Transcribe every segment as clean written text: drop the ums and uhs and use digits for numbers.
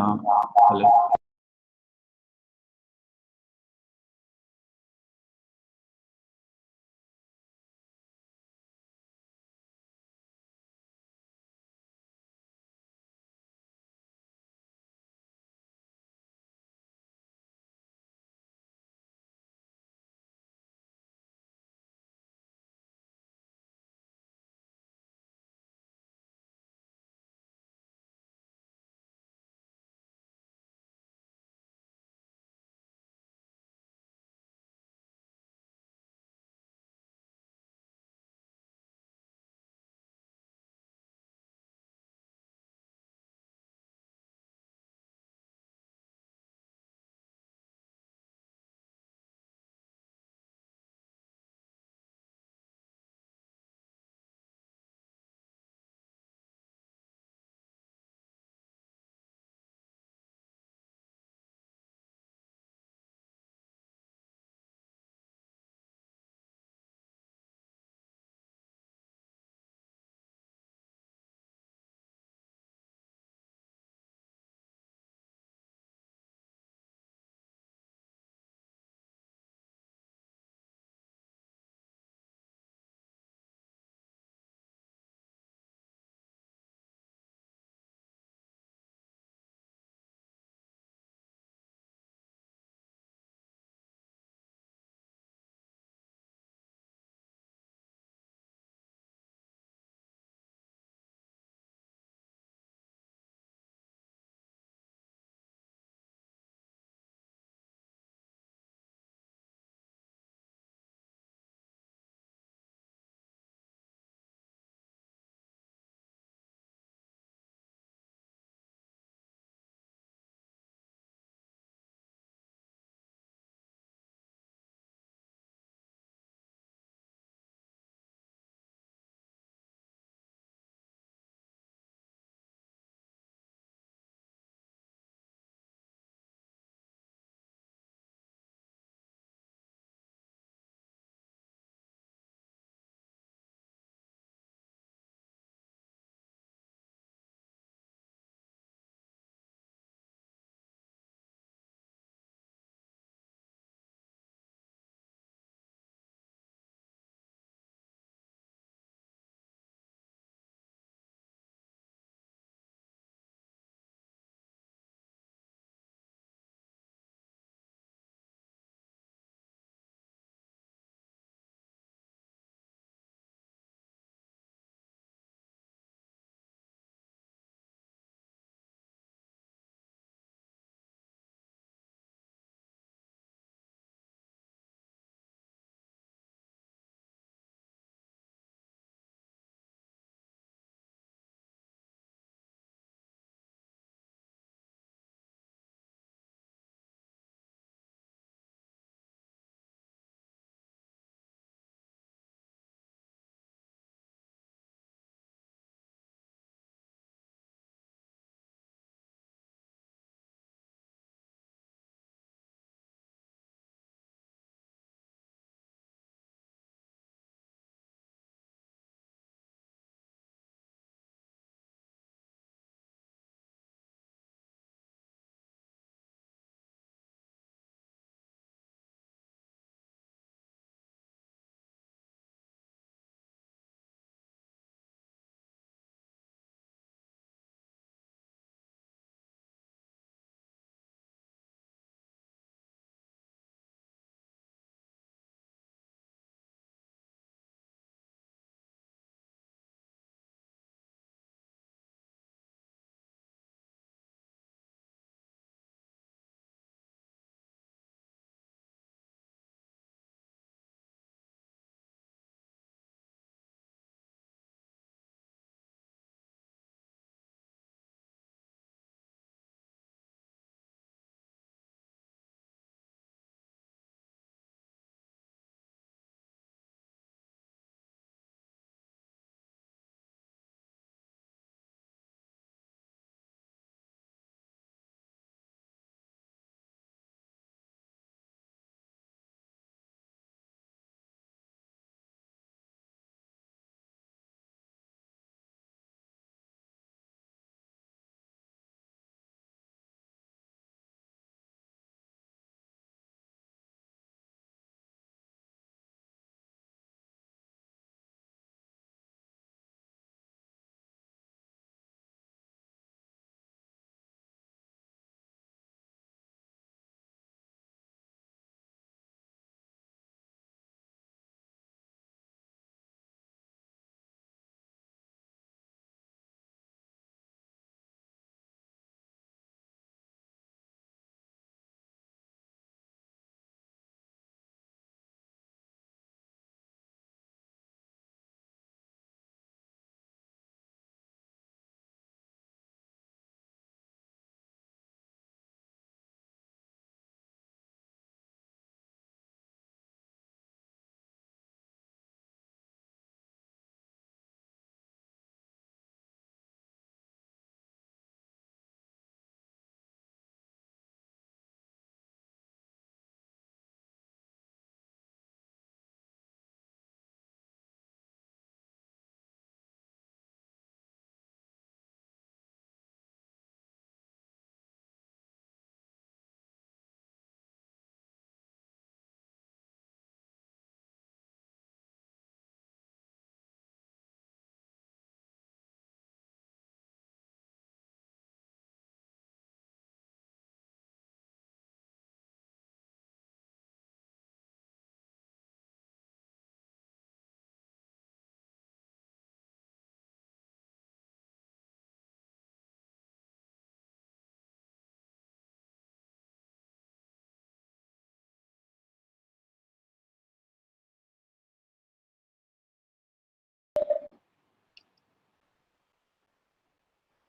जहाँ hello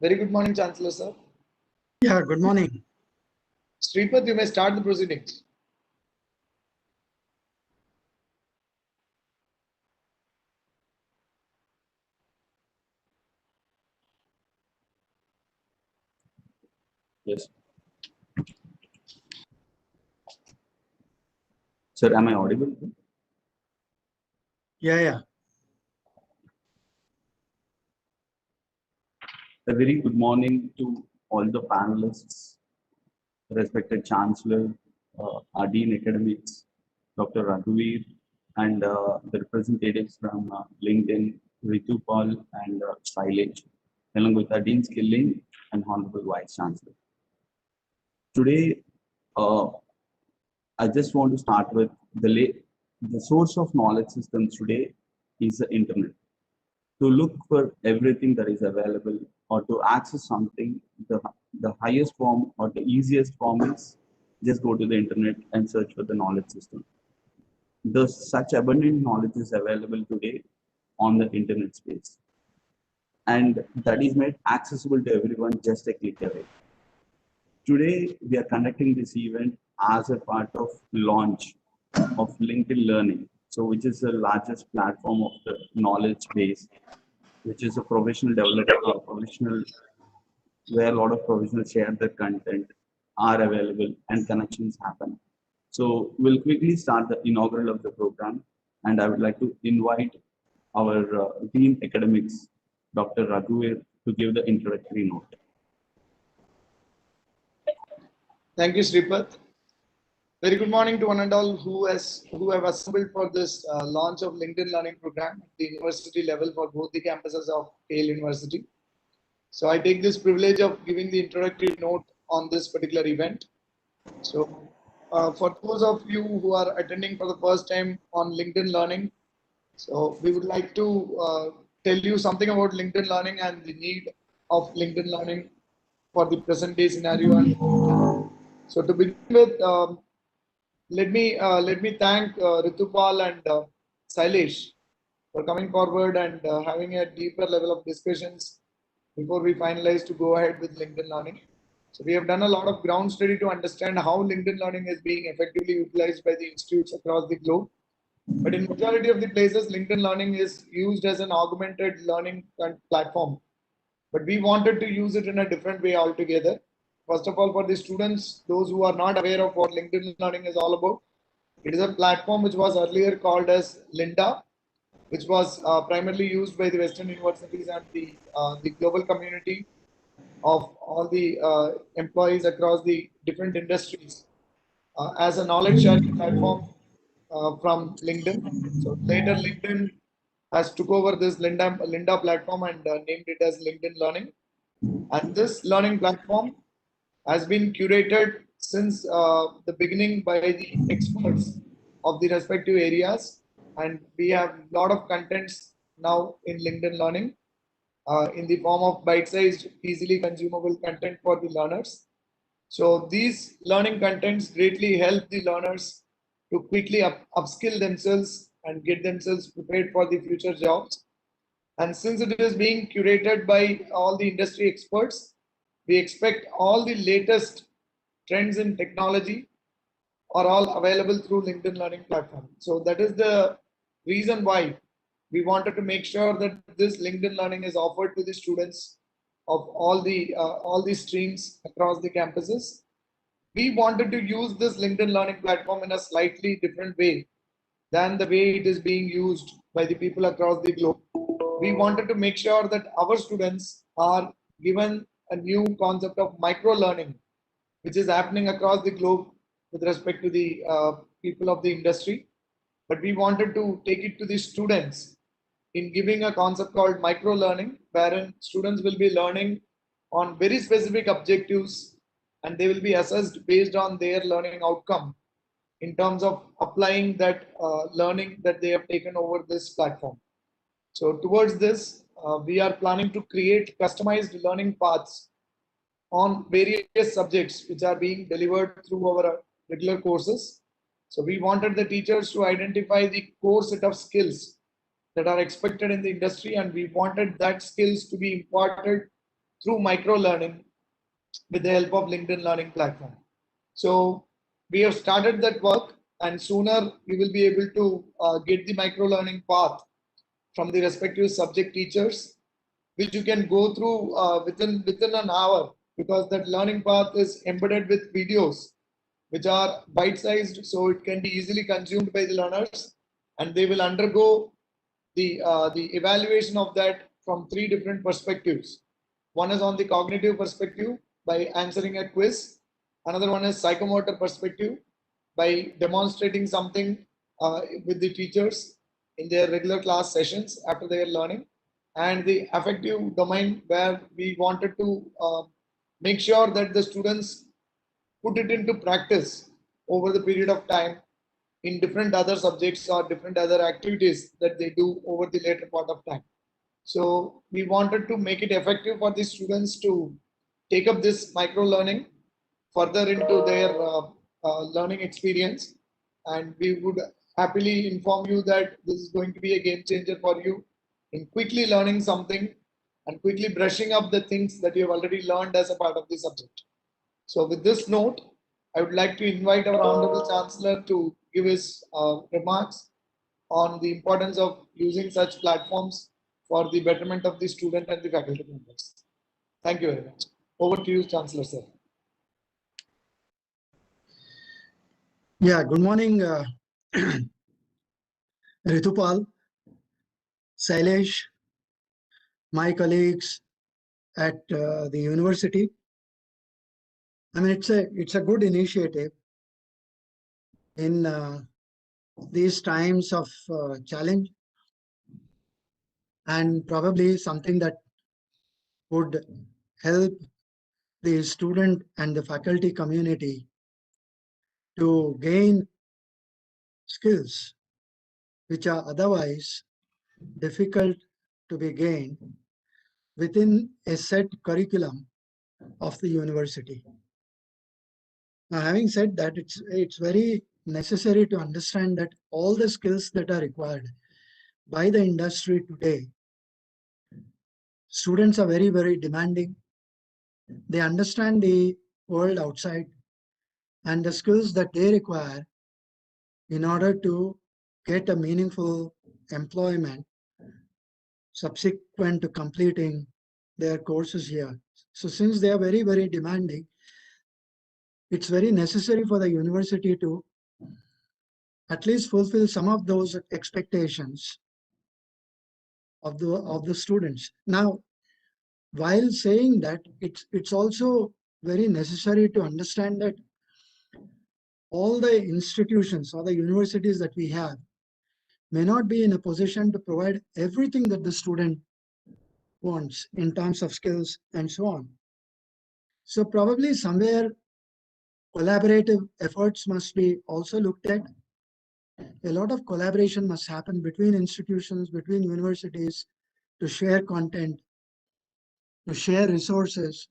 Very good morning, Chancellor sir. Yeah, good morning. Sripath, you may start the proceedings. Yes. Sir, am I audible? Yeah. A very good morning to all the panelists, respected Chancellor, our Dean Academics, Dr. Raghuveer, and the representatives from LinkedIn, Ritu Paul and Shailesh, along with our Dean Skilling and Honorable Vice Chancellor. Today, I just want to start with the source of knowledge systems today is the internet. To look for everything that is available or to access something, the highest form or the easiest form is just go to the internet and search for the knowledge system. Such abundant knowledge is available today on the internet space. And that is made accessible to everyone just a click away. Today, we are conducting this event as a part of launch of LinkedIn Learning, so which is the largest platform of the knowledge base, which is a professional development or professional where a lot of professionals share their content are available and connections happen. So we'll quickly start the inaugural of the program, and I would like to invite our Dean Academics, Dr. Raghuveer, to give the introductory note. Thank you, Sripath. Very good morning to one and all who have assembled for this launch of LinkedIn Learning program at the university level for both the campuses of Yale University. So I take this privilege of giving the introductory note on this particular event. So for those of you who are attending for the first time on LinkedIn Learning, so we would like to tell you something about LinkedIn Learning and the need of LinkedIn Learning for the present day scenario. And so to begin with, let me thank Ritupal and Sailesh for coming forward and having a deeper level of discussions before we finalize to go ahead with LinkedIn Learning. So we have done a lot of ground study to understand how LinkedIn Learning is being effectively utilized by the institutes across the globe. But in majority of the places, LinkedIn Learning is used as an augmented learning platform. But we wanted to use it in a different way altogether. First of all, for the students, those who are not aware of what LinkedIn Learning is all about, it is a platform which was earlier called as Linda, which was primarily used by the Western universities and the global community of all the employees across the different industries as a knowledge sharing platform from LinkedIn. So later, LinkedIn has took over this Linda platform and named it as LinkedIn Learning. And this learning platform has been curated since the beginning by the experts of the respective areas. And we have a lot of contents now in LinkedIn Learning in the form of bite-sized, easily consumable content for the learners. So these learning contents greatly help the learners to quickly upskill themselves and get themselves prepared for the future jobs. And since it is being curated by all the industry experts, we expect all the latest trends in technology are all available through LinkedIn Learning platform. So that is the reason why we wanted to make sure that this LinkedIn Learning is offered to the students of all the streams across the campuses. We wanted to use this LinkedIn Learning platform in a slightly different way than the way it is being used by the people across the globe. We wanted to make sure that our students are given a new concept of micro learning, which is happening across the globe with respect to the people of the industry. But we wanted to take it to the students in giving a concept called micro learning, wherein students will be learning on very specific objectives and they will be assessed based on their learning outcome in terms of applying that learning that they have taken over this platform. So towards this, we are planning to create customized learning paths on various subjects which are being delivered through our regular courses. So we wanted the teachers to identify the core set of skills that are expected in the industry, and we wanted that skills to be imparted through micro learning with the help of LinkedIn Learning platform. So we have started that work, and sooner you will be able to get the micro learning path from the respective subject teachers, which you can go through within an hour, because that learning path is embedded with videos which are bite-sized, so it can be easily consumed by the learners, and they will undergo the evaluation of that from three different perspectives. One is on the cognitive perspective by answering a quiz. Another one is psychomotor perspective by demonstrating something with the teachers in their regular class sessions after their learning. And the affective domain, where we wanted to make sure that the students put it into practice over the period of time in different other subjects or different other activities that they do over the later part of time. So we wanted to make it effective for the students to take up this micro learning further into their learning experience. And we would happily inform you that this is going to be a game changer for you in quickly learning something and quickly brushing up the things that you have already learned as a part of the subject. So with this note, I would like to invite our Honorable Chancellor to give his remarks on the importance of using such platforms for the betterment of the student and the faculty members. Thank you very much. Over to you, Chancellor, sir. Yeah, good morning, Ritupal, Sailesh, my colleagues at the university. I mean, it's a good initiative in these times of challenge, and probably something that would help the student and the faculty community to gain skills which are otherwise difficult to be gained within a set curriculum of the university. Now, having said that, it's very necessary to understand that all the skills that are required by the industry today, students are very, very demanding. They understand the world outside and the skills that they require in order to get a meaningful employment subsequent to completing their courses here. So since they are very, very demanding, it's very necessary for the university to at least fulfill some of those expectations of the students. Now, while saying that, it's also very necessary to understand that all the institutions or the universities that we have may not be in a position to provide everything that the student wants in terms of skills and so on. So probably somewhere collaborative efforts must be also looked at. A lot of collaboration must happen between institutions, between universities, to share content, to share resources,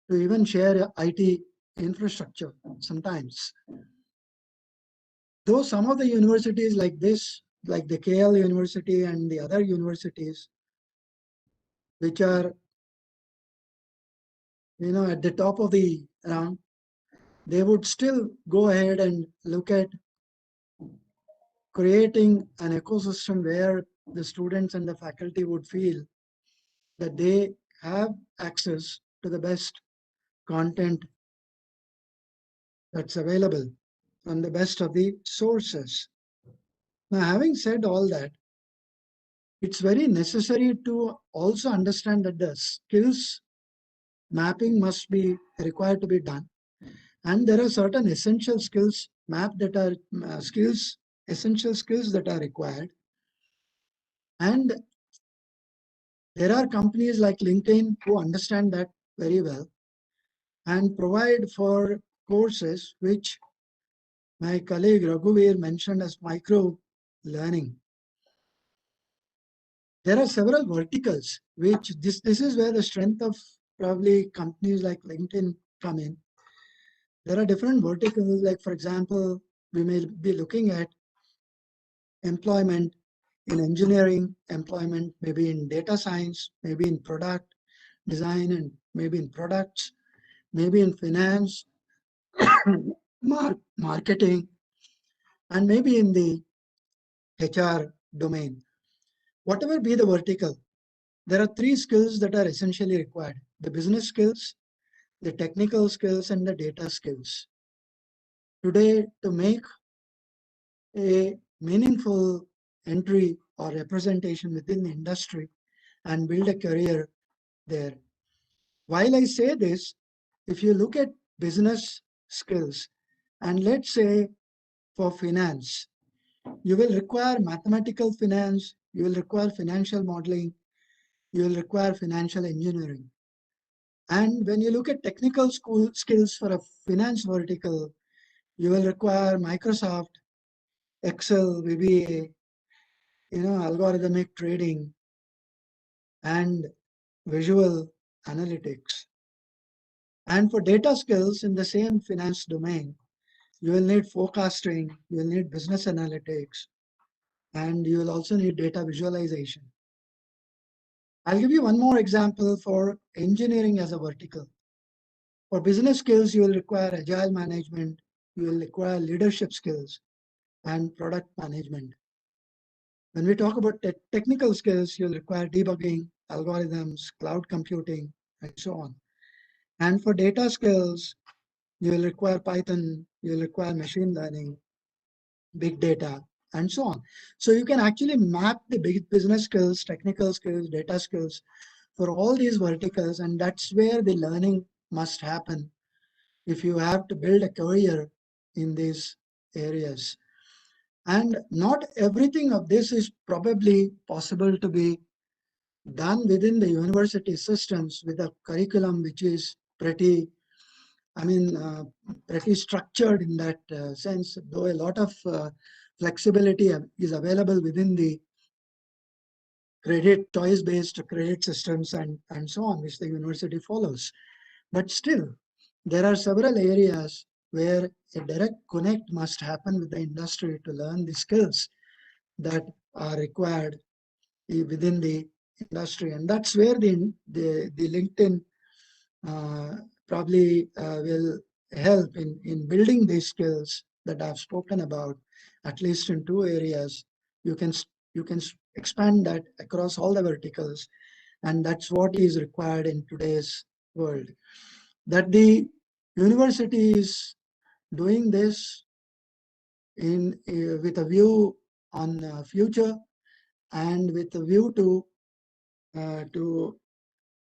to even share IT infrastructure sometimes. Though some of the universities like this, like the KL University and the other universities, which are at the top of the round, they would still go ahead and look at creating an ecosystem where the students and the faculty would feel that they have access to the best content that's available from the best of the sources. Now, having said all that, it's very necessary to also understand that the skills mapping must be required to be done. And there are certain essential skills mapped that are essential skills that are required. And there are companies like LinkedIn who understand that very well and provide for courses which my colleague Raghuveer mentioned as micro learning. There are several verticals which this is where the strength of probably companies like LinkedIn come in. There are different verticals, like for example, we may be looking at employment in engineering, employment maybe in data science, maybe in product, design, and maybe in products, maybe in finance, marketing, and maybe in the HR domain. Whatever be the vertical, there are three skills that are essentially required: the business skills, the technical skills, and the data skills. Today, to make a meaningful entry or representation within the industry and build a career there. While I say this, if you look at business skills, and let's say for finance, you will require mathematical finance, you will require financial modeling, you will require financial engineering. And when you look at technical skills for a finance vertical, you will require Microsoft, Excel, VBA, algorithmic trading, and visual analytics. And for data skills in the same finance domain, you will need forecasting, you will need business analytics, and you will also need data visualization. I'll give you one more example for engineering as a vertical. For business skills, you will require agile management, you will require leadership skills, and product management. When we talk about technical skills, you'll require debugging, algorithms, cloud computing, and so on. And for data skills, you will require Python, you will require machine learning, big data, and so on. So you can actually map the big business skills, technical skills, data skills for all these verticals, and that's where the learning must happen if you have to build a career in these areas. And not everything of this is probably possible to be done within the university systems with a curriculum which is pretty structured in that sense, though a lot of flexibility is available within the choice-based credit systems and so on, which the university follows. But still, there are several areas where a direct connect must happen with the industry to learn the skills that are required within the industry. And that's where the LinkedIn probably will help in building these skills that I've spoken about, at least in two areas. You can expand that across all the verticals, and that's what is required in today's world. That the university is doing this with a view on future and with a view to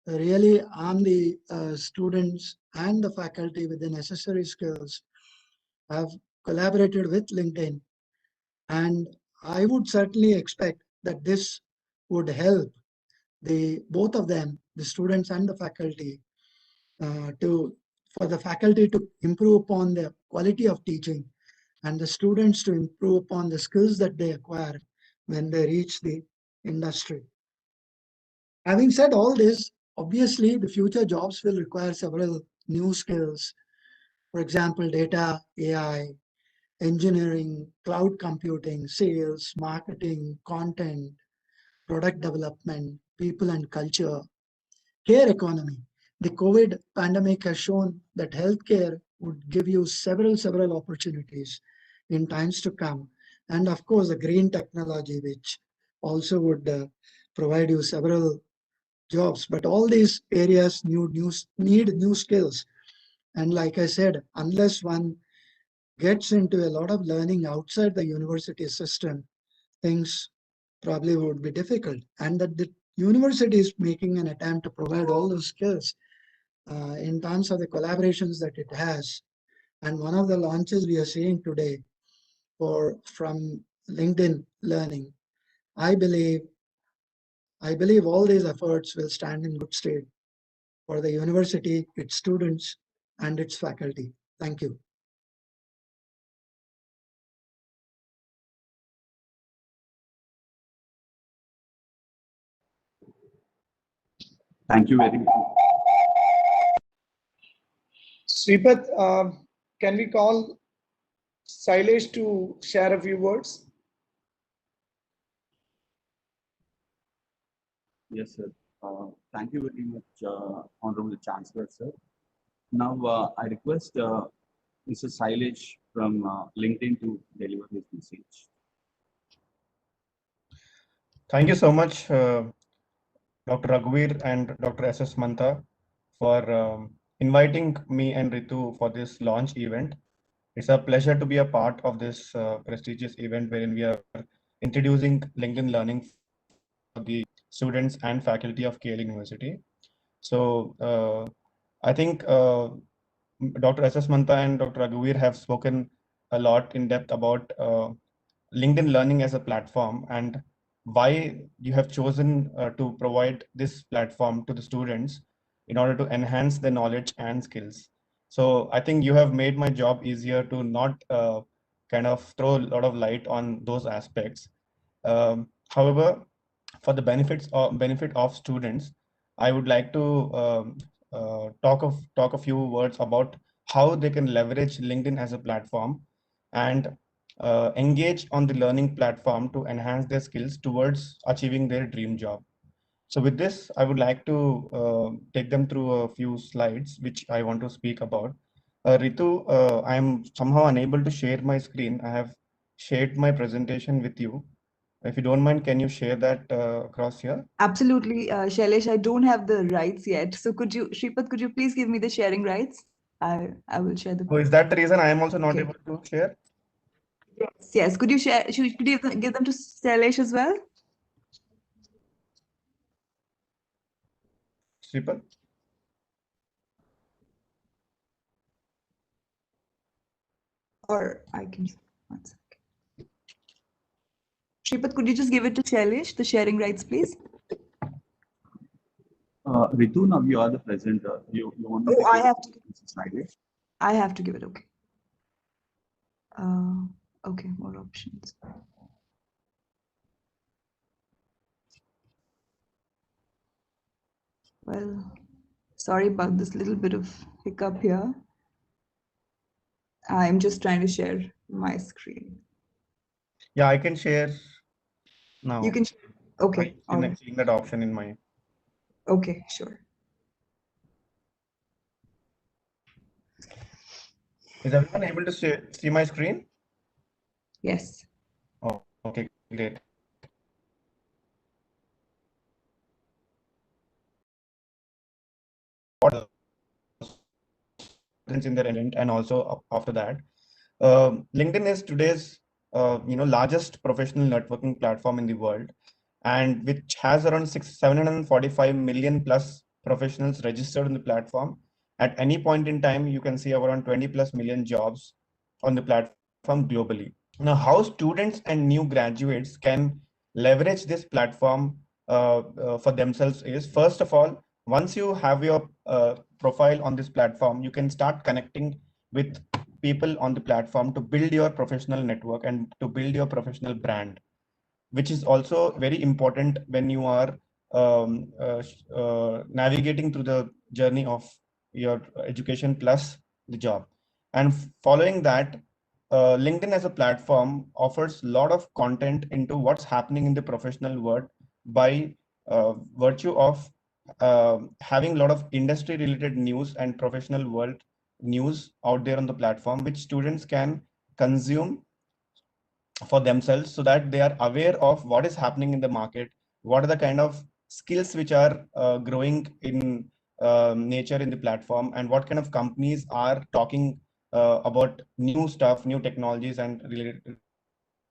really arm the students and the faculty with the necessary skills. I've collaborated with LinkedIn, and I would certainly expect that this would help both of them, the students and the faculty, for the faculty to improve upon the quality of teaching and the students to improve upon the skills that they acquire when they reach the industry. Having said all this, obviously the future jobs will require several new skills. For example, data, AI, engineering, cloud computing, sales, marketing, content, product development, people and culture, care economy. The COVID pandemic has shown that healthcare would give you several opportunities in times to come. And of course, the green technology, which also would provide you several jobs. But all these areas need new skills. And like I said, unless one gets into a lot of learning outside the university system, things probably would be difficult. And that the university is making an attempt to provide all those skills in terms of the collaborations that it has. And one of the launches we are seeing today from LinkedIn Learning, I believe all these efforts will stand in good stead for the university, its students, and its faculty. Thank you. Thank you very much. Sripath, can we call Sailesh to share a few words? Yes, sir. Thank you very much, Honorable Chancellor, sir. Now, I request Mr. Sailesh from LinkedIn to deliver his message. Thank you so much, Dr. Raghuveer and Dr. S.S. Mantha, for inviting me and Ritu for this launch event. It's a pleasure to be a part of this prestigious event wherein we are introducing LinkedIn Learning for the students and faculty of KL University. So I think Dr. S.S. Mantha and Dr. Raghuveer have spoken a lot in depth about LinkedIn Learning as a platform and why you have chosen to provide this platform to the students in order to enhance their knowledge and skills. So I think you have made my job easier to not kind of throw a lot of light on those aspects. However, for the benefit of students, I would like to talk a few words about how they can leverage LinkedIn as a platform and engage on the learning platform to enhance their skills towards achieving their dream job. So with this, I would like to take them through a few slides, which I want to speak about. Ritu, I am somehow unable to share my screen. I have shared my presentation with you. If you don't mind, can you share that across here? Absolutely, Shailesh, I don't have the rights yet. So Shripat, could you please give me the sharing rights? I will share the. So is that the reason I am also not Okay. able to share? Yes. Could you share? Could you give them to Shailesh as well? Sripat? Or I can. One second. Shripat, could you just give it to Shailesh, the sharing rights, please? Ritu, now you are the presenter. You want me Oh, to I give have it to Mr. Sailesh? I have to give it. Okay. Okay, more options. Well, sorry about this little bit of hiccup here. I'm just trying to share my screen. Yeah, I can share now. You can. Okay. I'm seeing that option in my. Okay, sure. Is everyone able to see my screen? Yes. Oh, okay, great. What in their event and also after that. LinkedIn is today's largest professional networking platform in the world, and which has around 745 million plus professionals registered on the platform. At any point in time, you can see around 20 plus million jobs on the platform globally. Now, how students and new graduates can leverage this platform for themselves is, first of all, once you have your profile on this platform, you can start connecting with people on the platform to build your professional network and to build your professional brand, which is also very important when you are navigating through the journey of your education plus the job. And following that, LinkedIn as a platform offers a lot of content into what's happening in the professional world by virtue of having a lot of industry related news and professional world news out there on the platform, which students can consume for themselves so that they are aware of what is happening in the market, what are the kind of skills which are growing in nature in the platform, and what kind of companies are talking about new stuff, new technologies and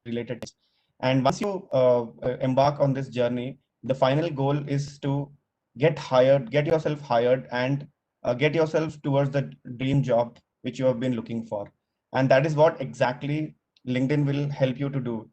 related things. And once you embark on this journey, the final goal is to get hired, get yourself hired, and get yourself towards the dream job which you have been looking for. And that is what exactly LinkedIn will help you to do.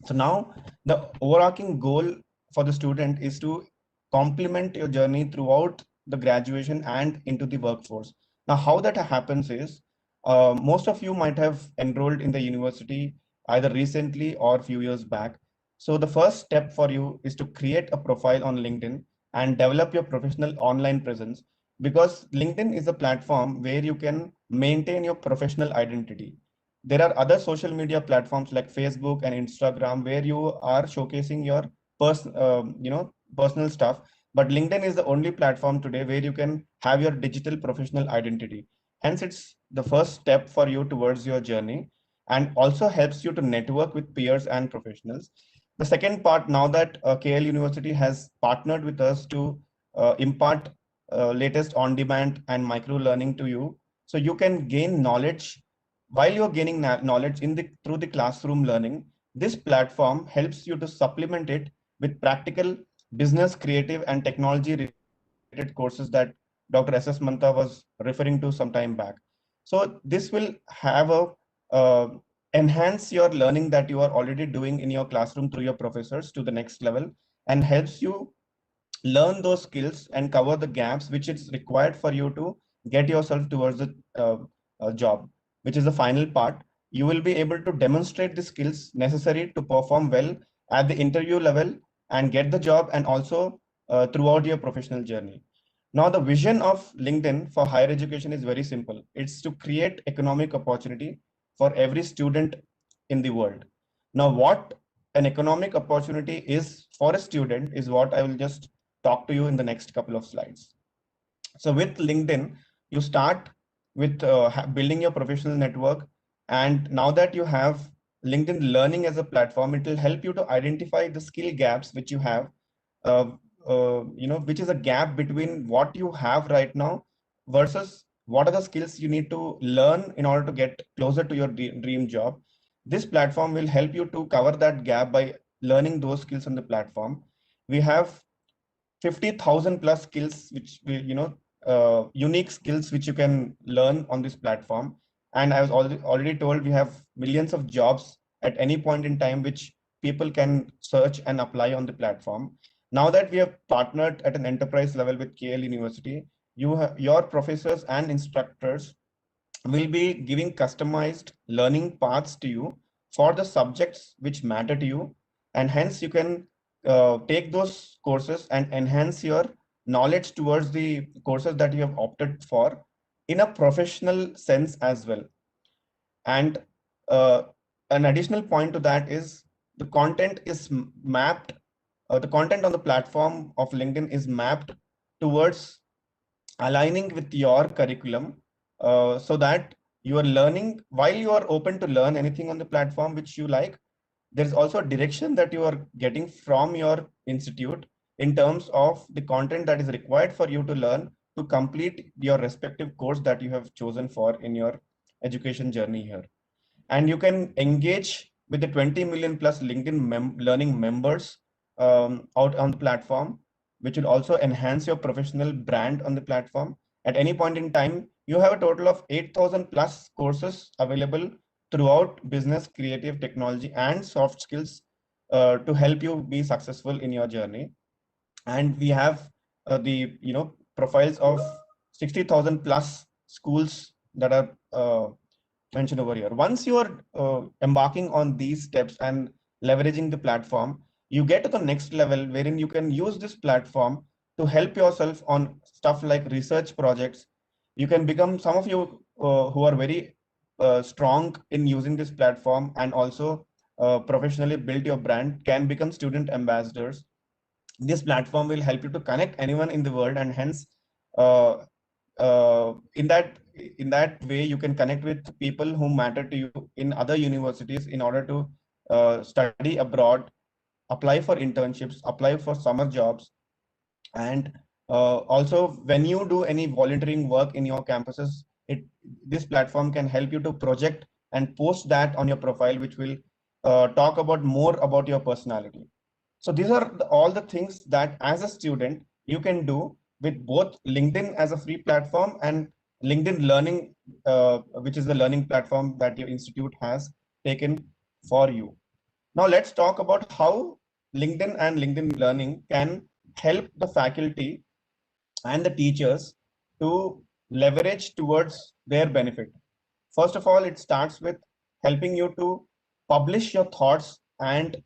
So now the overarching goal for the student is to complement your journey throughout the graduation and into the workforce. Now, how that happens is most of you might have enrolled in the university either recently or a few years back. So the first step for you is to create a profile on LinkedIn and develop your professional online presence, because LinkedIn is a platform where you can maintain your professional identity. There are other social media platforms like Facebook and Instagram where you are showcasing your personal stuff, but LinkedIn is the only platform today where you can have your digital professional identity. Hence, it's the first step for you towards your journey and also helps you to network with peers and professionals. The second part, now that KL University has partnered with us to impart latest on-demand and micro learning to you, so you can gain knowledge while you're gaining knowledge in the through the classroom learning. This platform helps you to supplement it with practical business, creative, and technology related courses that Dr. S.S. Manta was referring to some time back. So this will have a enhance your learning that you are already doing in your classroom through your professors to the next level, and helps you learn those skills and cover the gaps which is required for you to get yourself towards the job, which is the final part. You will be able to demonstrate the skills necessary to perform well at the interview level and get the job, and also throughout your professional journey. Now, the vision of LinkedIn for higher education is very simple. It's to create economic opportunity for every student in the world. Now, what an economic opportunity is for a student is what I will just talk to you in the next couple of slides. So with LinkedIn, you start with building your professional network. And now that you have LinkedIn Learning as a platform, it will help you to identify the skill gaps which you have, uh, which is a gap between what you have right now versus what are the skills you need to learn in order to get closer to your dream job. This platform will help you to cover that gap by learning those skills on the platform. We have 50,000 plus skills, which unique skills which you can learn on this platform. And I was already told we have millions of jobs at any point in time, which people can search and apply on the platform. Now that we have partnered at an enterprise level with KL University, your professors and instructors will be giving customized learning paths to you for the subjects which matter to you. And hence you can take those courses and enhance your knowledge towards the courses that you have opted for in a professional sense as well. And uh, an additional point to that is the content is mapped, the content on the platform of LinkedIn is mapped towards aligning with your curriculum, so that you are learning while you are open to learn anything on the platform which you like. There's also a direction that you are getting from your institute in terms of the content that is required for you to learn to complete your respective course that you have chosen for in your education journey here. And you can engage with the 20 million plus LinkedIn learning members out on the platform, which will also enhance your professional brand on the platform. At any point in time, you have a total of 8,000 plus courses available throughout business, creative, technology, and soft skills to help you be successful in your journey. And we have the profiles of 60,000 plus schools that are mentioned over here. Once you are embarking on these steps and leveraging the platform, you get to the next level wherein you can use this platform to help yourself on stuff like research projects. You can become, some of you who are very strong in using this platform and also professionally build your brand, can become student ambassadors. This platform will help you to connect anyone in the world, and hence uh, in that way you can connect with people who matter to you in other universities in order to study abroad, apply for internships, apply for summer jobs. And also when you do any volunteering work in your campuses, this platform can help you to project and post that on your profile, which will talk about more about your personality. So these are all the things that as a student you can do with both LinkedIn as a free platform and LinkedIn Learning, which is the learning platform that your institute has taken for you. Now let's talk about how LinkedIn and LinkedIn Learning can help the faculty and the teachers to leverage towards their benefit. First of all, it starts with helping you to publish your thoughts and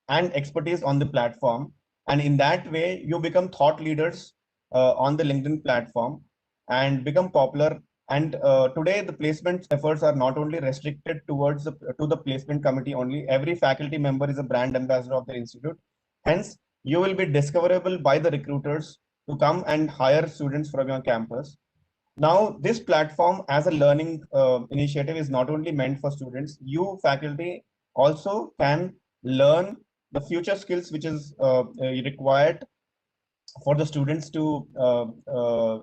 expertise on the platform. And in that way, you become thought leaders on the LinkedIn platform and become popular. And today, the placement efforts are not only restricted towards to the placement committee only. Every faculty member is a brand ambassador of the institute. Hence, you will be discoverable by the recruiters to come and hire students from your campus. Now, this platform as a learning initiative is not only meant for students. You faculty also can learn the future skills which is required for the students to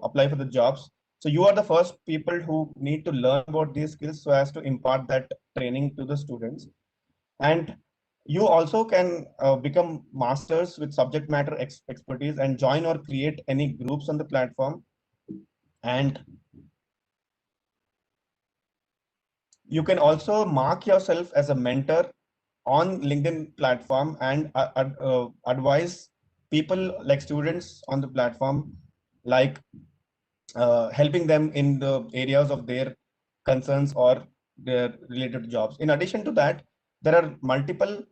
apply for the jobs. So you are the first people who need to learn about these skills so as to impart that training to the students. And you also can become masters with subject matter expertise and join or create any groups on the platform. And you can also mark yourself as a mentor on LinkedIn platform and advise people like students on the platform, like helping them in the areas of their concerns or their related jobs. In addition to that, there are multiple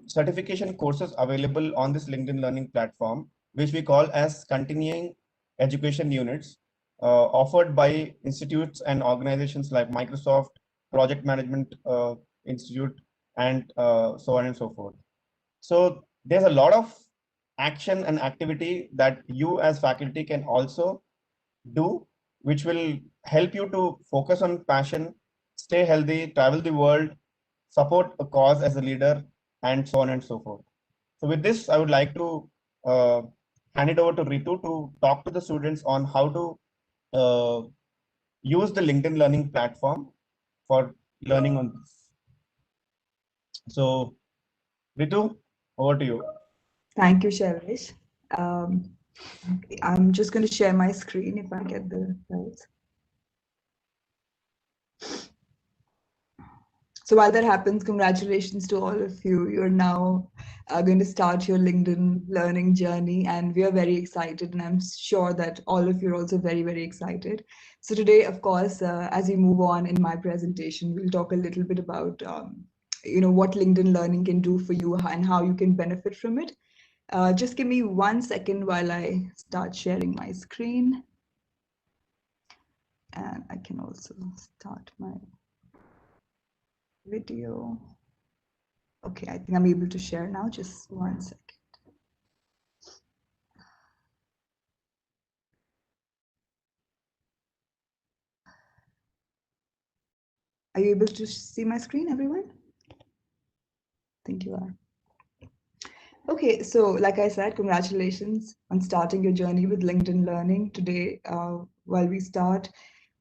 certification courses available on this LinkedIn Learning platform, which we call as continuing education units, offered by institutes and organizations like Microsoft, Project Management Institute, and so on and so forth. So there's a lot of action and activity that you as faculty can also do, which will help you to focus on passion, stay healthy, travel the world, support a cause as a leader, and so on and so forth. So with this, I would like to hand it over to Ritu to talk to the students on how to use the LinkedIn Learning platform for learning on this. So Ritu, over to you. Thank you, Shailesh. I'm just going to share my screen if I get the slides. So while that happens, congratulations to all of you. You're now going to start your LinkedIn learning journey, and we are very excited, and I'm sure that all of you are also very, very excited. So today, of course, as we move on in my presentation, we'll talk a little bit about what LinkedIn learning can do for you and how you can benefit from it. Just give me 1 second while I start sharing my screen. And I can also start my video. Okay, I think I'm able to share now. Just 1 second. Are you able to see my screen, everyone? I think you are. Okay, so like I said, congratulations on starting your journey with LinkedIn Learning. Today, while we start,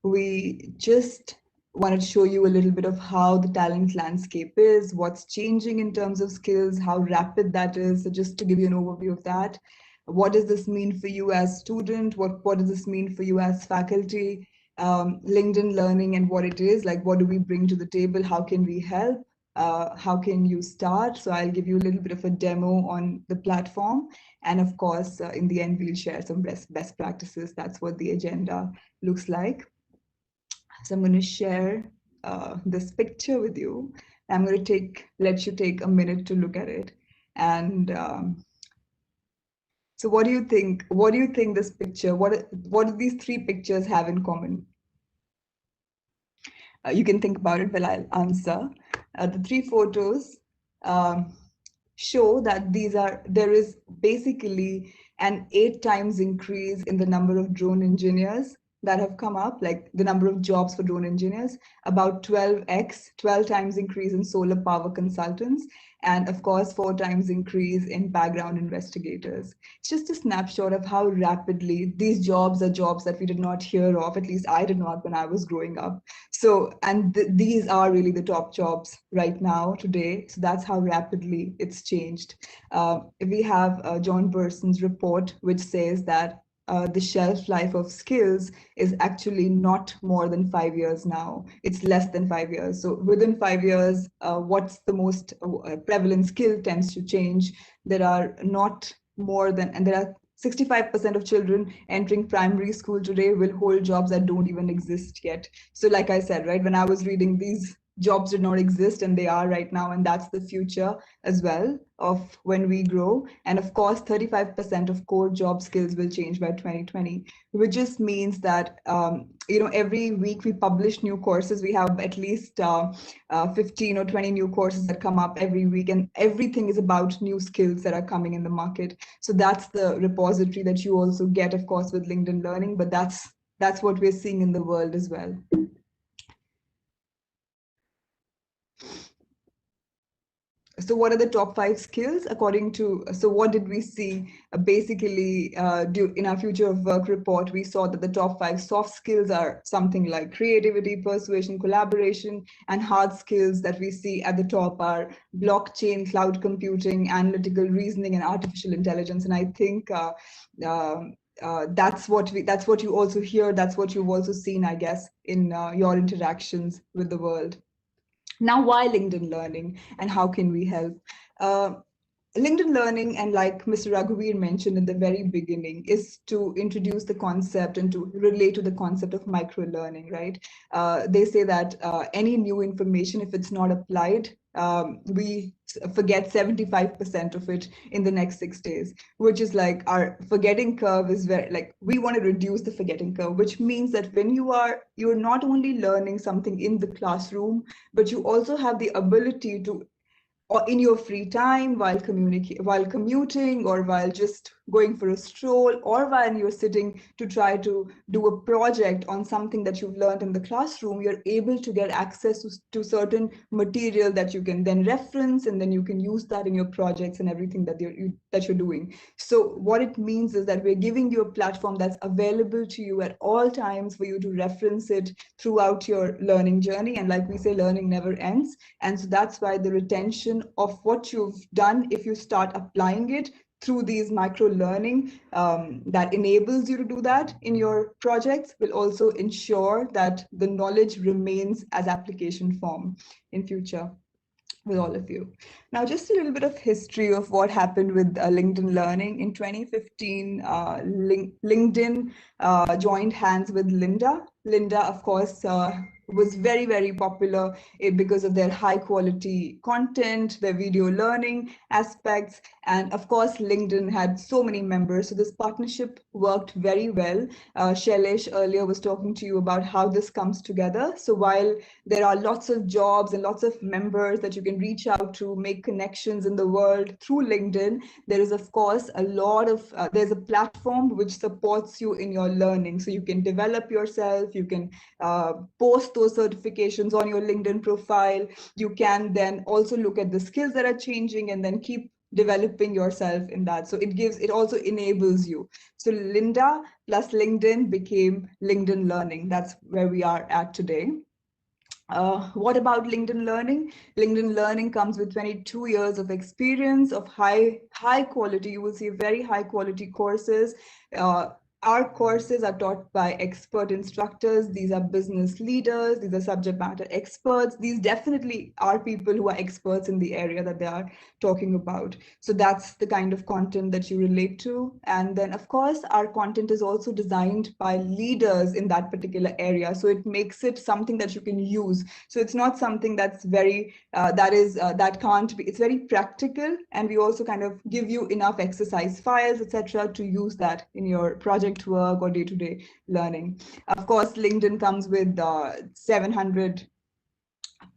we just wanted to show you a little bit of how the talent landscape is, what's changing in terms of skills, how rapid that is. So just to give you an overview of that, what does this mean for you as student? What does this mean for you as faculty? LinkedIn Learning and what it is, like what do we bring to the table? How can we help? How can you start? So I'll give you a little bit of a demo on the platform. And of course, in the end, we'll share some best practices. That's what the agenda looks like. So I'm going to share this picture with you. I'm going to let you take a minute to look at it. And so what do you think? What do you think this picture, what do these three pictures have in common? You can think about it while I'll answer. The three photos show that there is basically an 8 times increase in the number of drone engineers that have come up, like the number of jobs for drone engineers, about 12 times increase in solar power consultants, and of course 4 times increase in background investigators. It's just a snapshot of how rapidly these jobs are jobs that we did not hear of, at least I did not when I was growing up. So, and these are really the top jobs right now today. So that's how rapidly it's changed. We have John Burson's report, which says that the shelf life of skills is actually not more than 5 years now. It's less than 5 years. So within 5 years, what's the most prevalent skill tends to change. There are not more than, and there are 65% of children entering primary school today will hold jobs that don't even exist yet. So like I said, right, when I was reading these jobs did not exist, and they are right now, and that's the future as well of when we grow. And of course, 35% of core job skills will change by 2020, which just means that every week we publish new courses. We have at least 15 or 20 new courses that come up every week, and everything is about new skills that are coming in the market. So that's the repository that you also get, of course, with LinkedIn Learning, but that's what we're seeing in the world as well. So what are the top 5 skills according to, so what did we see basically in our future of work report? We saw that the top 5 soft skills are something like creativity, persuasion, collaboration, and hard skills that we see at the top are blockchain, cloud computing, analytical reasoning, and artificial intelligence. And I think that's what you also hear, that's what you've also seen, I guess, in your interactions with the world. Now, why LinkedIn Learning and how can we help? LinkedIn Learning, and like Mr. Raghuveer mentioned in the very beginning, is to introduce the concept and to relate to the concept of micro-learning, right? They say that any new information, if it's not applied, we forget 75% of it in the next 6 days, which is like our forgetting curve is very, like, we want to reduce the forgetting curve, which means that when you're not only learning something in the classroom, but you also have the ability to, or in your free time while commuting, or while just going for a stroll, or while you're sitting to try to do a project on something that you've learned in the classroom, you're able to get access to certain material that you can then reference, and then you can use that in your projects and everything that you're doing. So what it means is that we're giving you a platform that's available to you at all times for you to reference it throughout your learning journey. And like we say, learning never ends. And so that's why the retention of what you've done, if you start applying it through these micro learning that enables you to do that in your projects, will also ensure that the knowledge remains as application form in future with all of you. Now, just a little bit of history of what happened with LinkedIn Learning. In 2015, LinkedIn joined hands with Lynda. Lynda, of course, was very, very popular because of their high quality content, their video learning aspects. And of course, LinkedIn had so many members. So this partnership worked very well. Shailesh earlier was talking to you about how this comes together. So while there are lots of jobs and lots of members that you can reach out to, make connections in the world through LinkedIn, there is, of course, a lot of, there's a platform which supports you in your learning. So you can develop yourself, you can post those certifications on your LinkedIn profile. You can then also look at the skills that are changing and then keep developing yourself in that. So it also enables you. So Lynda plus LinkedIn became LinkedIn Learning. That's where we are at today. What about LinkedIn Learning? LinkedIn Learning comes with 22 years of experience of high quality. You will see very high quality courses. Our courses are taught by expert instructors. These are business leaders. These are subject matter experts. These definitely are people who are experts in the area that they are talking about. So that's the kind of content that you relate to. And then, of course, our content is also designed by leaders in that particular area. So it makes it something that you can use. So it's not something that's very, that can't be, it's very practical. And we also kind of give you enough exercise files, etc., to use that in your project work or day-to-day learning. Of course, LinkedIn comes with 700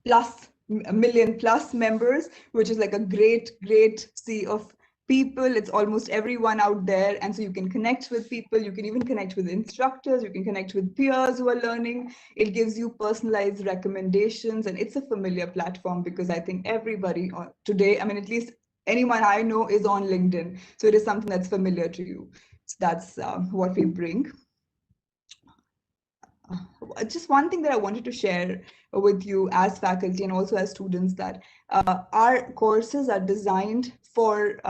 plus million plus members, which is like a great sea of people. It's almost everyone out there. And so you can connect with people, you can even connect with instructors, you can connect with peers who are learning. It gives you personalized recommendations, and it's a familiar platform because I think everybody today, I mean, at least anyone I know is on LinkedIn. So it is something that's familiar to you. So that's what we bring. Just one thing that I wanted to share with you as faculty and also as students, that our courses are designed for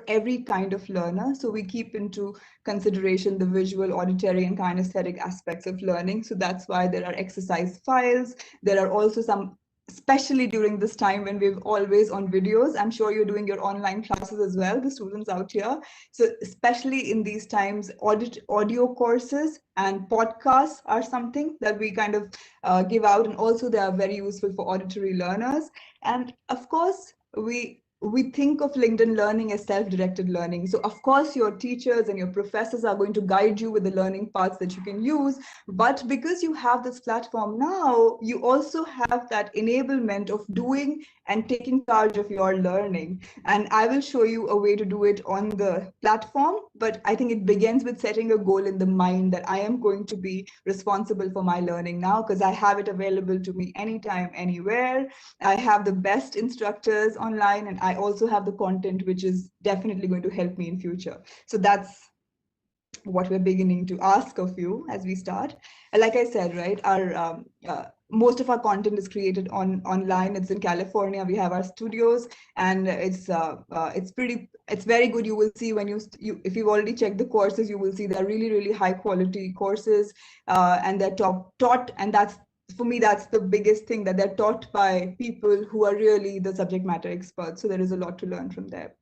every kind of learner. So we keep into consideration the visual, auditory, and kinesthetic aspects of learning. So that's why there are exercise files. There are also some especially during this time when we're always on videos. I'm sure you're doing your online classes as well, the students out here. So especially in these times, audio courses and podcasts are something that we kind of give out, and also they are very useful for auditory learners. And of course, we think of LinkedIn Learning as self-directed learning. So of course, your teachers and your professors are going to guide you with the learning paths that you can use. But because you have this platform now, you also have that enablement of doing and taking charge of your learning. And I will show you a way to do it on the platform. But I think it begins with setting a goal in the mind that I am going to be responsible for my learning now, because I have it available to me anytime, anywhere. I have the best instructors online, and I also have the content which is definitely going to help me in future. So that's what we're beginning to ask of you as we start. And like I said, right, our most of our content is created online. It's in California. We have our studios, and it's very good. You will see when you if you've already checked the courses, you will see they're really high quality courses, and they're taught, and that's, for me, that's the biggest thing, that they're taught by people who are really the subject matter experts. So there is a lot to learn from there.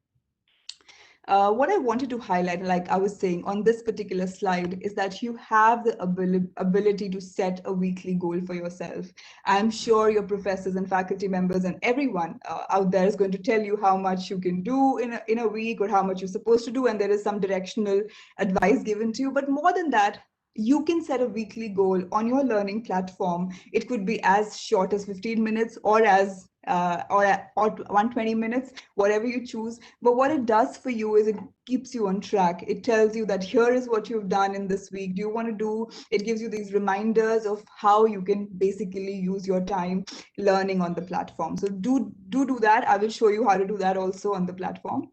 What I wanted to highlight, like I was saying on this particular slide, is that you have the ability to set a weekly goal for yourself. I'm sure your professors and faculty members and everyone out there is going to tell you how much you can do in a week, or how much you're supposed to do, and there is some directional advice given to you. But more than that, you can set a weekly goal on your learning platform. It could be as short as 15 minutes or as or 120 minutes, whatever you choose. But what it does for you is it keeps you on track. It tells you that here is what you've done in this week. Do you want to do? It gives you these reminders of how you can basically use your time learning on the platform. So do that. I will show you how to do that also on the platform.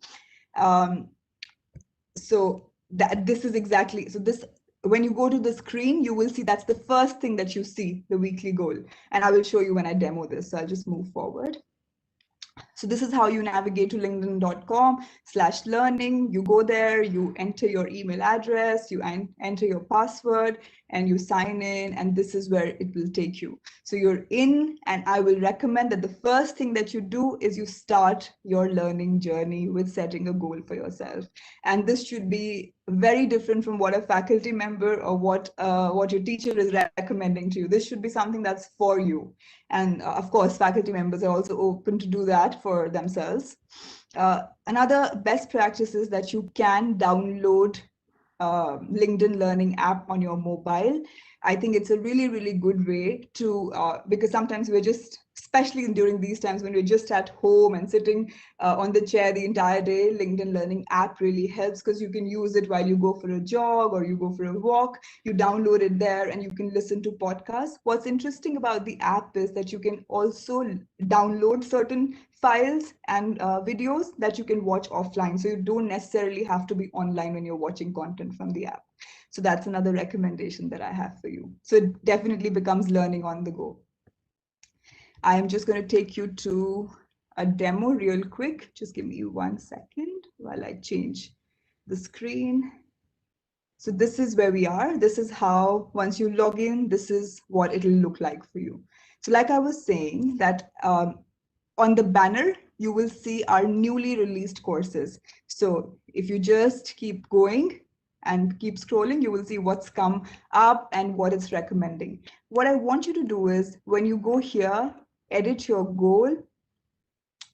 So this is exactly, so this, when you go to the screen, you will see that's the first thing that you see, the weekly goal. And I will show you when I demo this. So I'll just move forward. So this is how you navigate to linkedin.com/learning. You go there, you enter your email address, you enter your password, and you sign in, and this is where it will take you. So you're in, and I will recommend that the first thing that you do is you start your learning journey with setting a goal for yourself. And this should be very different from what a faculty member or what your teacher is recommending to you. This should be something that's for you. And of course, faculty members are also open to do that for themselves. Another best practice is that you can download LinkedIn Learning app on your mobile. I think it's a really good way to, because sometimes we're just, especially during these times when we're just at home and sitting on the chair the entire day, LinkedIn Learning app really helps, because you can use it while you go for a jog or you go for a walk. You download it there and you can listen to podcasts. What's interesting about the app is that you can also download certain files and videos that you can watch offline. So you don't necessarily have to be online when you're watching content from the app. So that's another recommendation that I have for you. So it definitely becomes learning on the go. I am just going to take you to a demo real quick. Just give me 1 second while I change the screen. So this is where we are. This is how, once you log in, this is what it'll look like for you. So like I was saying, that on the banner, you will see our newly released courses. So if you just keep going and keep scrolling, you will see what's come up and what it's recommending. What I want you to do is, when you go here, edit your goal.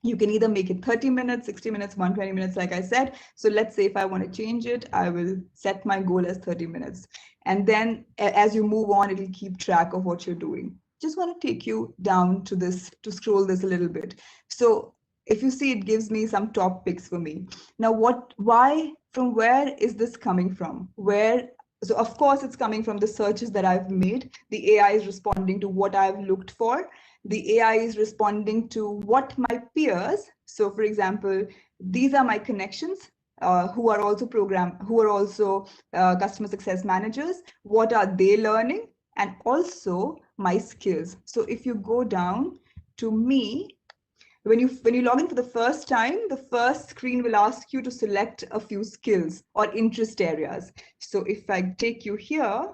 You can either make it 30 minutes, 60 minutes, 120 minutes, like I said. So let's say if I want to change it, I will set my goal as 30 minutes. And then as you move on, it'll keep track of what you're doing. Just want to take you down to this, to scroll this a little bit. So if you see, it gives me some top picks for me. Now, why, from where is this coming from? So of course, it's coming from the searches that I've made. The AI is responding to what I've looked for. The AI is responding to what my peers, so for example, these are my connections who are also customer success managers. What are they learning? And also my skills. So if you go down to me, when you log in for the first time, the first screen will ask you to select a few skills or interest areas. So if I take you here,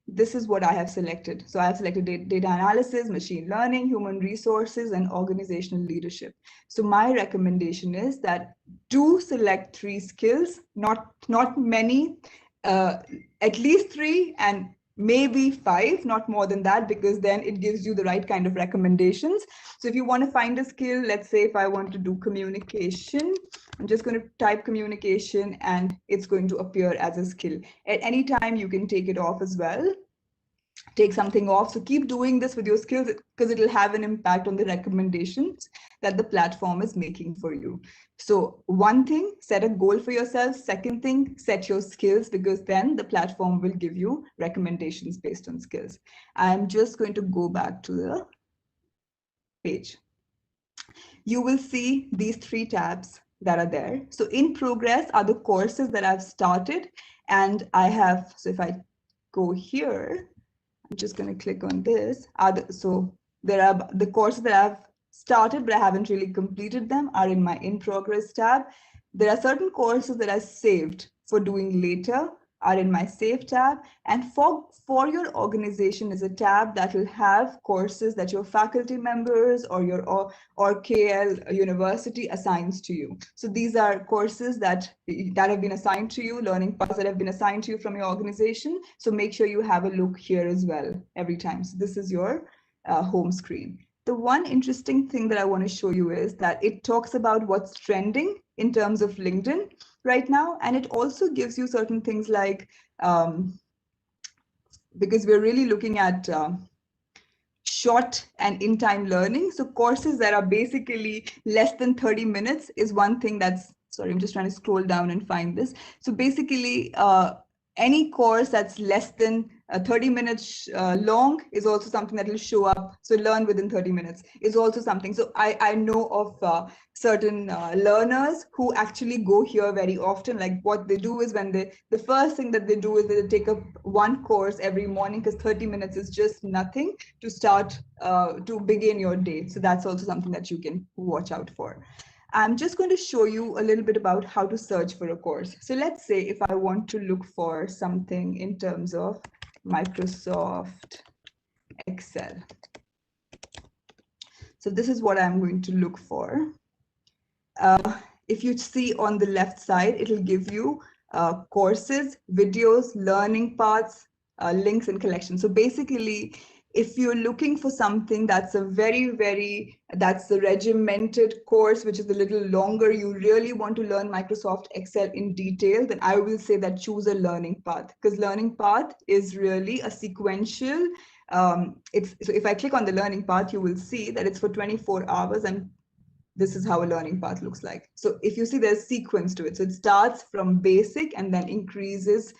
this is what I have selected. So I have selected data analysis, machine learning, human resources, and organizational leadership. So my recommendation is that do select 3 skills, not many, at least 3, and maybe 5, not more than that, because then it gives you the right kind of recommendations. So if you want to find a skill, let's say if I want to do communication, I'm just going to type communication and it's going to appear as a skill. At any time, you can take it off as well. Take something off. So keep doing this with your skills because it will have an impact on the recommendations that the platform is making for you. So one thing, set a goal for yourself. Second thing, set your skills, because then the platform will give you recommendations based on skills. I'm just going to go back to the page. You will see these 3 tabs that are there. So in progress are the courses that I've started, and I have, so if I go here, I'm just going to click on this. So there are the courses that I've started, but I haven't really completed them, are in my in progress tab. There are certain courses that I saved for doing later, are in my save tab. And for your organization is a tab that will have courses that your faculty members or your or KL University assigns to you. So these are courses that have been assigned to you, learning paths that have been assigned to you from your organization. So make sure you have a look here as well every time. So this is your home screen. The one interesting thing that I want to show you is that it talks about what's trending in terms of LinkedIn right now. And it also gives you certain things like, because we're really looking at short and in-time learning. So courses that are basically less than 30 minutes is one thing that's, sorry, I'm just trying to scroll down and find this. So basically, any course that's less than 30 minutes long is also something that will show up. So learn within 30 minutes is also something. So I know of certain learners who actually go here very often. Like what they do is when the first thing that they do is they take up one course every morning, because 30 minutes is just nothing to start to begin your day. So that's also something that you can watch out for. I'm just going to show you a little bit about how to search for a course. So let's say if I want to look for something in terms of Microsoft Excel. So this is what I'm going to look for. If you see on the left side, it'll give you courses, videos, learning paths, links and collections. So basically, if you're looking for something that's a that's a regimented course, which is a little longer, you really want to learn Microsoft Excel in detail, then I will say that choose a learning path, because learning path is really a sequential. So if I click on the learning path, you will see that it's for 24 hours and this is how a learning path looks like. So if you see, there's sequence to it. So it starts from basic and then increases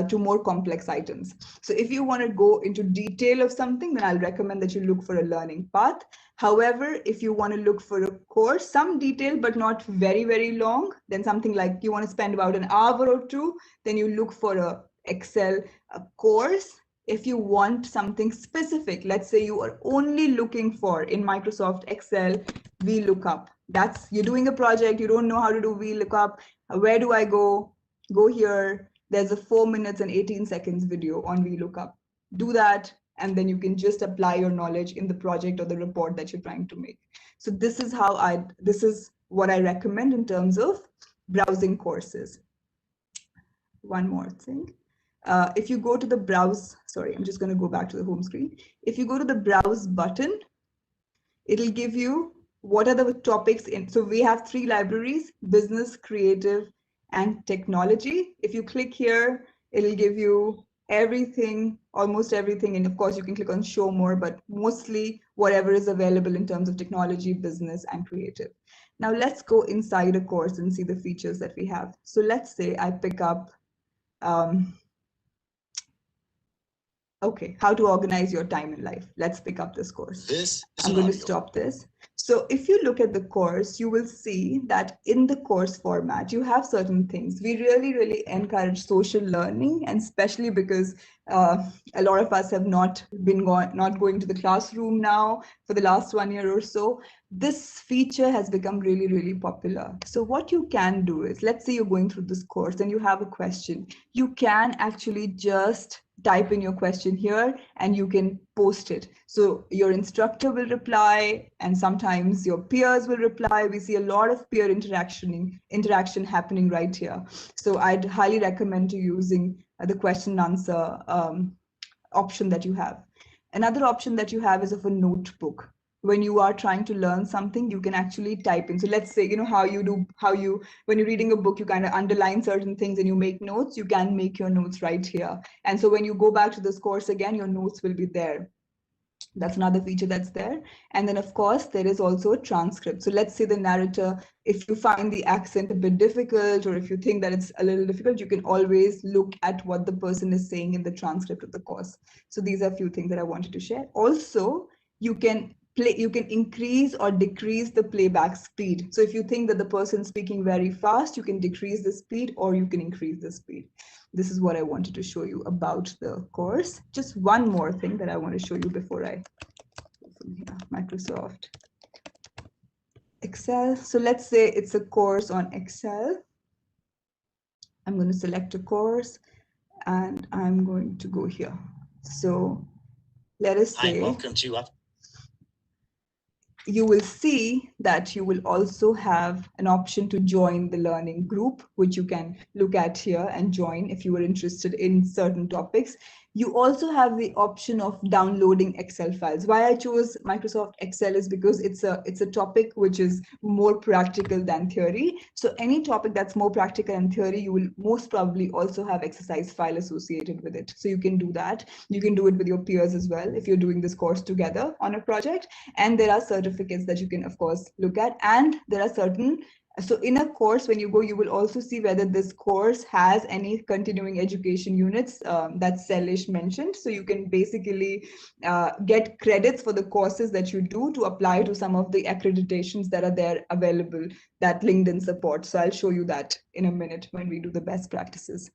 to more complex items. So if you want to go into detail of something, then I'll recommend that you look for a learning path. However, if you want to look for a course, some detail, but not very, very long, then something like you want to spend about an hour or 2, then you look for a Excel course. If you want something specific, let's say you are only looking for in Microsoft Excel VLOOKUP. That's, you're doing a project, you don't know how to do VLOOKUP. Where do I go? Go here. There's a 4 minutes and 18 seconds video on VLOOKUP. Do that, and then you can just apply your knowledge in the project or the report that you're trying to make. So this is how this is what I recommend in terms of browsing courses. One more thing. If you go to the browse, sorry, I'm just going to go back to the home screen. If you go to the browse button, it'll give you what are the topics in. So we have 3 libraries: business, creative, and technology. If you click here, it'll give you everything, almost everything. And of course, you can click on show more, but mostly whatever is available in terms of technology, business, and creative. Now let's go inside a course and see the features that we have. So let's say I pick up okay, how to organize your time in life. Let's pick up this course. I'm going to stop this. So if you look at the course, you will see that in the course format, you have certain things. We really, really encourage social learning, and especially because a lot of us have not been going to the classroom now for the last 1 year or so. This feature has become really, really popular. So what you can do is, let's say you're going through this course and you have a question. You can actually just type in your question here and you can post it. So your instructor will reply and sometimes your peers will reply. We see a lot of peer interaction happening right here. So I'd highly recommend to using the question and answer option that you have. Another option that you have is of a notebook. When you are trying to learn something, you can actually type in. So let's say, you know, when you're reading a book, you kind of underline certain things and you make notes. You can make your notes right here. And so when you go back to this course again, your notes will be there. That's another feature that's there. And then of course, there is also a transcript. So let's say the narrator, if you find the accent a bit difficult, or if you think that it's a little difficult, you can always look at what the person is saying in the transcript of the course. So these are a few things that I wanted to share. Also, you can increase or decrease the playback speed. So if you think that the person is speaking very fast, you can decrease the speed or you can increase the speed. This is what I wanted to show you about the course. Just one more thing that I want to show you before I open here, Microsoft Excel. So let's say it's a course on Excel. I'm going to select a course and I'm going to go here. So let us say, welcome to you will see that you will also have an option to join the learning group, which you can look at here and join if you are interested in certain topics. You also have the option of downloading Excel files. Why I chose Microsoft Excel is because it's a topic which is more practical than theory. So any topic that's more practical than theory, you will most probably also have exercise file associated with it. So you can do that. You can do it with your peers as well if you're doing this course together on a project. And there are certificates that you can, of course, look at. And there are certain, so in a course, when you go, you will also see whether this course has any continuing education units that Selish mentioned. So you can basically get credits for the courses that you do to apply to some of the accreditations that are there available that LinkedIn supports. So I'll show you that in a minute when we do the best practices.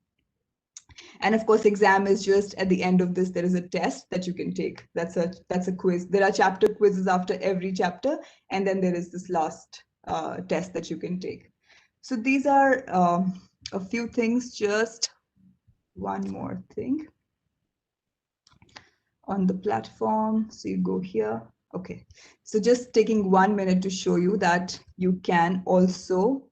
And of course, exam is just at the end of this, there is a test that you can take. That's a quiz. There are chapter quizzes after every chapter. And then there is this last test that you can take. So these are a few things, just one more thing on the platform. So you go here. Okay. So just taking 1 minute to show you that you can also,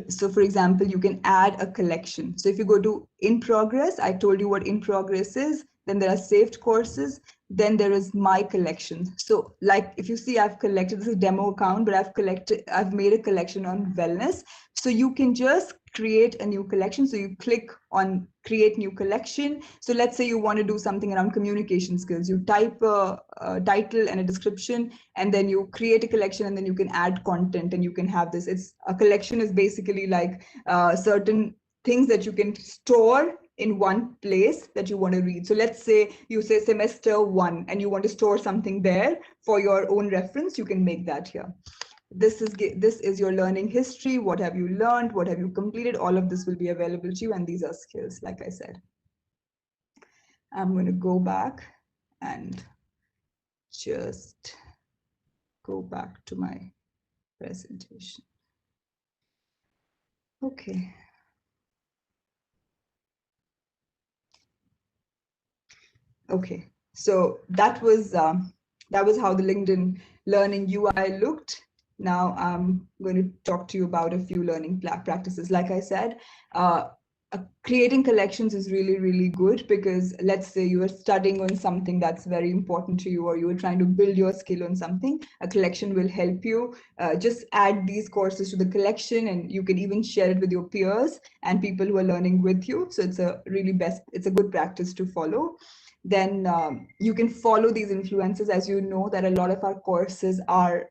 so for example, you can add a collection. So if you go to in progress, I told you what in progress is, then there are saved courses, then there is my collection. So like if you see, I've collected, this is a demo account, but I've made a collection on wellness. So you can just create a new collection. So you click on create new collection. So let's say you want to do something around communication skills. You type a title and a description, and then you create a collection, and then you can add content and you can have this. It's a collection is basically like certain things that you can store in one place that you want to read. So let's say you say semester 1 and you want to store something there for your own reference, you can make that here. This is your learning history. What have you learned? What have you completed? All of this will be available to you. And these are skills, like I said. I'm going to go back and just go back to my presentation. Okay. Okay, so that was how the LinkedIn Learning UI looked. Now I'm going to talk to you about a few learning practices. Like I said, creating collections is really, really good, because let's say you are studying on something that's very important to you, or you are trying to build your skill on something. A collection will help you. Just add these courses to the collection, and you can even share it with your peers and people who are learning with you. So it's a good practice to follow. Then you can follow these influencers. As you know, that a lot of our courses are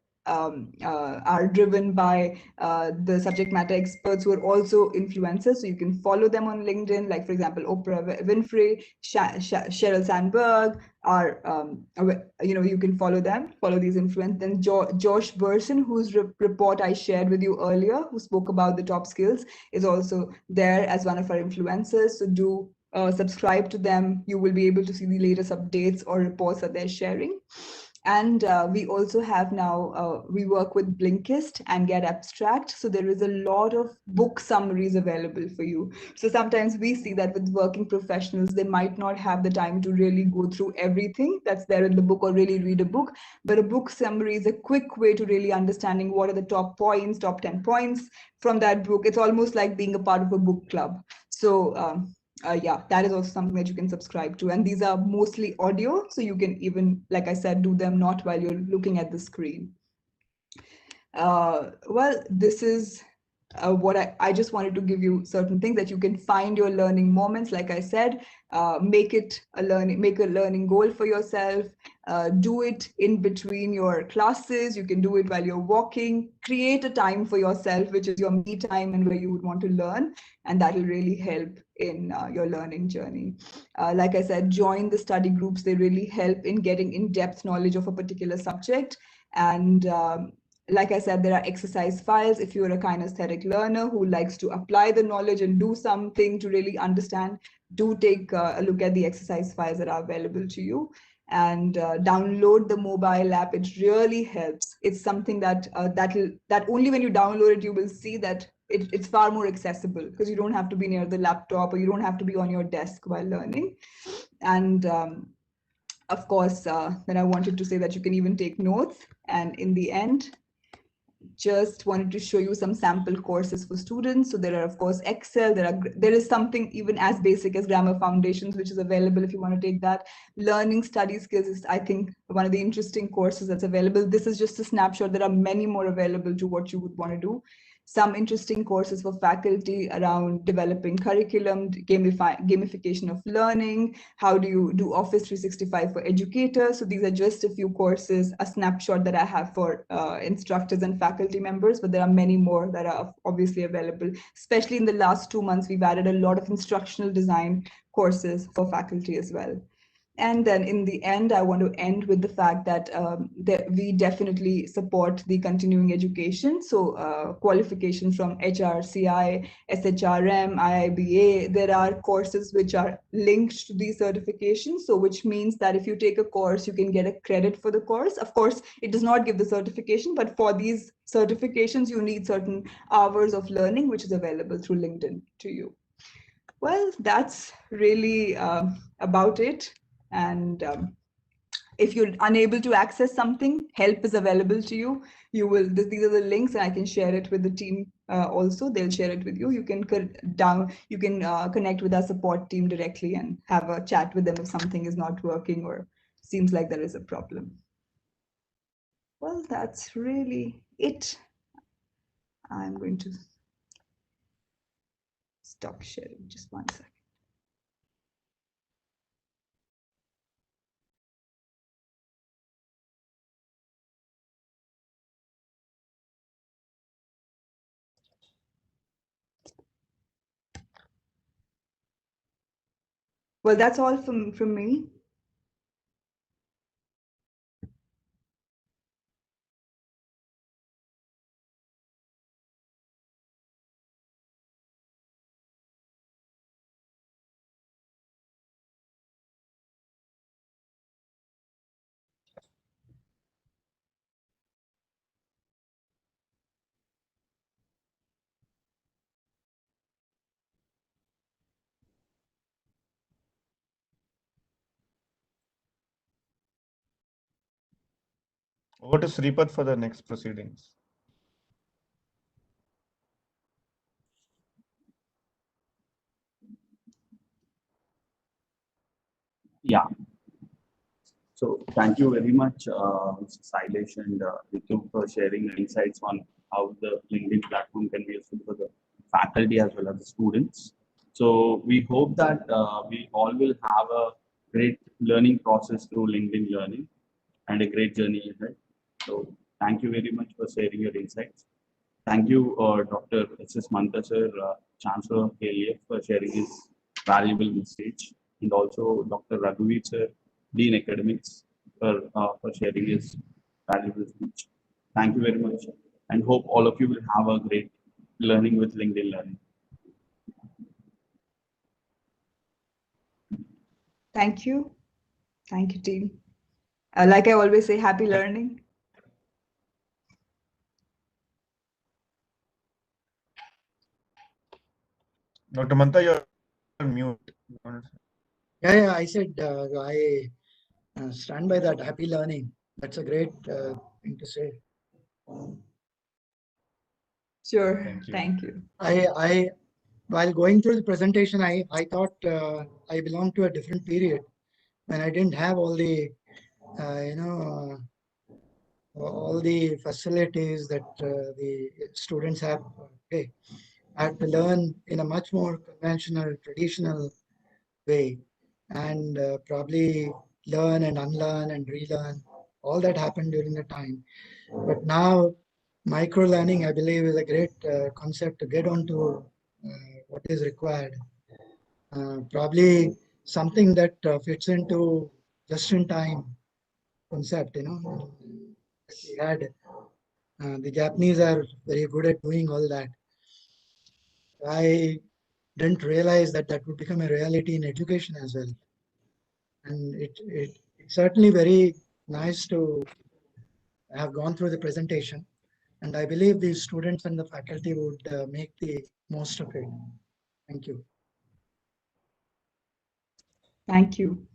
driven by the subject matter experts who are also influencers. So you can follow them on LinkedIn, like for example, Oprah Winfrey, Sheryl Sandberg, you can follow these influencers. Then Josh Burson, whose report I shared with you earlier, who spoke about the top skills, is also there as one of our influencers. So do subscribe to them. You will be able to see the latest updates or reports that they're sharing. And we also have now, we work with Blinkist and Get Abstract. So there is a lot of book summaries available for you. So sometimes we see that with working professionals, they might not have the time to really go through everything that's there in the book or really read a book. But a book summary is a quick way to really understanding what are the top points, top 10 points from that book. It's almost like being a part of a book club. So yeah, that is also something that you can subscribe to. And these are mostly audio, so you can even, like I said, do them not while you're looking at the screen. Well, this is what I just wanted to give you certain things that you can find your learning moments. Like I said, make a learning goal for yourself. Do it in between your classes. You can do it while you're walking. Create a time for yourself, which is your me time and where you would want to learn. And that will really help in your learning journey. Like I said, join the study groups. They really help in getting in-depth knowledge of a particular subject. And like I said, there are exercise files. If you're a kinesthetic learner who likes to apply the knowledge and do something to really understand, do take a look at the exercise files that are available to you, and download the mobile app. It really helps. It's something that that only when you download it, you will see that it's far more accessible, because you don't have to be near the laptop or you don't have to be on your desk while learning. And of course, then I wanted to say that you can even take notes. And in the end, just wanted to show you some sample courses for students. So there are, of course, Excel. There is something even as basic as Grammar Foundations, which is available if you want to take that. Learning Study Skills is, I think, one of the interesting courses that's available. This is just a snapshot. There are many more available to what you would want to do. Some interesting courses for faculty around developing curriculum, gamification of learning, how do you do Office 365 for educators. So these are just a few courses, a snapshot that I have for instructors and faculty members, but there are many more that are obviously available. Especially in the last 2 months, we've added a lot of instructional design courses for faculty as well. And then in the end, I want to end with the fact that, that we definitely support the continuing education. So qualifications from HRCI, SHRM, IIBA, there are courses which are linked to these certifications. So which means that if you take a course, you can get a credit for the course. Of course, it does not give the certification, but for these certifications, you need certain hours of learning, which is available through LinkedIn to you. Well, that's really about it. And if you're unable to access something, help is available to you. You will, these are the links, and I can share it with the team also. They'll share it with you. You can connect with our support team directly and have a chat with them if something is not working or seems like there is a problem. Well, that's really it. I'm going to stop sharing just 1 second. Well, that's all from me. Over to Sripath for the next proceedings. Yeah. So thank you very much, Mr. Sailesh and Ritu, for sharing the insights on how the LinkedIn platform can be useful for the faculty as well as the students. So we hope that we all will have a great learning process through LinkedIn Learning and a great journey ahead. So thank you very much for sharing your insights. Thank you, Dr. S.S. Manta sir, Chancellor of KLF, for sharing his valuable message, and also Dr. Raghuveer sir, Dean Academics, for sharing his valuable speech. Thank you very much, and hope all of you will have a great learning with LinkedIn Learning. Thank you. Thank you, team. Like I always say, happy learning. Dr. Manta, you're mute. Yeah, I said I stand by that. Happy learning. That's a great thing to say. Sure. Thank you. Thank you. I while going through the presentation, I thought I belonged to a different period when I didn't have all the all the facilities that the students have today. I had to learn in a much more conventional, traditional way, and probably learn and unlearn and relearn. All that happened during the time. But now, micro learning, I believe, is a great concept to get onto what is required. Probably something that fits into just-in-time concept. We had the Japanese are very good at doing all that. I didn't realize that that would become a reality in education as well. And it's certainly very nice to have gone through the presentation. And I believe the students and the faculty would make the most of it. Thank you. Thank you.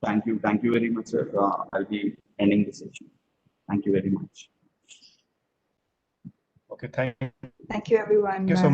Thank you. Thank you very much, sir. I'll be ending the session. Thank you very much. Okay, thank Thank you, everyone. you so much.